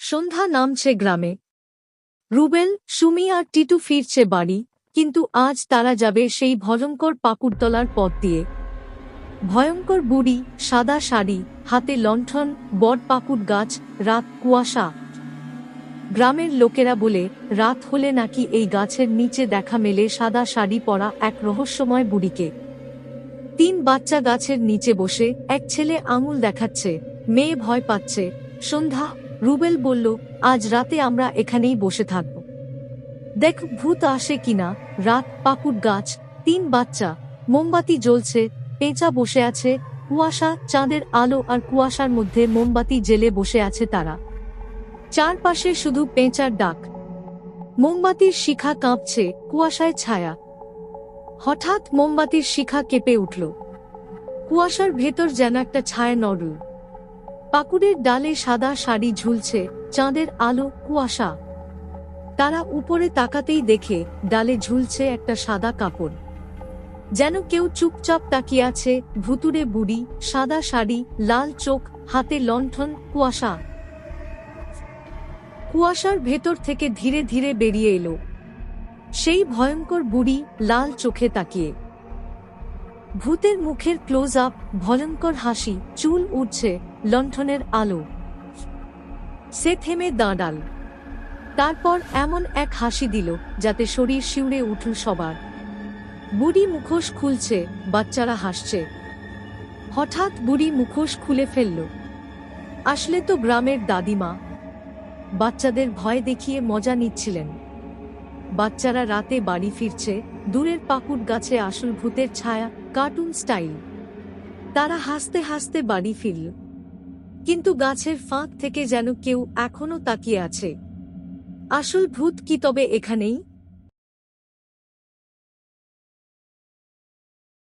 সন্ধ্যা নামছে গ্রামে। রুবেল, সুমি আর টিটু ফিরছে বাড়ি, কিন্তু আজ তারা যাবে সেই ভয়ঙ্কর পাকুড়তলার পথ দিয়ে। ভয়ঙ্কর বুড়ি, সাদা শাড়ি, হাতে লণ্ঠন, বট পাকুড় গাছ, রাত, কুয়াশা। গ্রামের লোকেরা বলে রাত হলে নাকি এই গাছের নিচে দেখা মেলে সাদা শাড়ি পরা এক রহস্যময় বুড়িকে। 3 বাচ্চা গাছের নিচে বসে, এক ছেলে আঙুল দেখাচ্ছে, মেয়ে ভয় পাচ্ছে। সন্ধ্যা, রুবেল বলল, আজ রাতে আমরা এখানেই বসে থাকব। দেখ ভূত আসে কিনা। রাত, পাকুড় গাছ, 3 বাচ্চা, মোমবাতি জ্বলছে, পেঁচা বসে আছে, কুয়াশা, চাঁদের আলো আর কুয়াশার মধ্যে মোমবাতি জেলে বসে আছে তারা। চারপাশে শুধু পেঁচার ডাক। মোমবাতির শিখা কাঁপছে, কুয়াশায় ছায়া। হঠাৎ মোমবাতির শিখা কেঁপে উঠল। কুয়াশার ভেতর যেন একটা ছায়া নড়ল। পাকুড়ের ডালে সাদা শাড়ি ঝুলছে, চাঁদের আলো, কুয়াশা। তারা উপরে তাকাতেই দেখে ডালে ঝুলছে একটা সাদা কাপড়। যেন কেউ চুপচাপ তাকিয়ে আছে। ভুতুড়ে বুড়ি, সাদা শাড়ি, লাল চোখ, হাতে লণ্ঠন, কুয়াশা। কুয়াশার ভেতর থেকে ধীরে ধীরে বেরিয়ে এলো সেই ভয়ঙ্কর বুড়ি, লাল চোখে তাকিয়ে। ভূতের মুখের ক্লোজ আপ, ভয়ঙ্কর হাসি, চুল উঠছে, লণ্ঠনের আলো। সে থেমে দাঁড়াল। তারপর এমন এক হাসি দিল যাতে শরীর শিউরে উঠল সবার। বুড়ি মুখোশ খুলছে, বাচ্চারা হাসছে। হঠাৎ বুড়ি মুখোশ খুলে ফেলল। আসলে তো গ্রামের দাদিমা। বাচ্চাদের ভয় দেখিয়ে মজা নিচ্ছিলেন। বাচ্চারা রাতে বাড়ি ফিরছে, দূরের পাকুড় গাছে আসল ভূতের ছায়া, কার্টুন স্টাইল। তারা হাসতে হাসতে বাড়ি ফিরল, কিন্তু গাছের ফাঁক থেকে যেন কেউ এখনো তাকিয়ে আছে। আসল ভূত কি তবে এখানেই?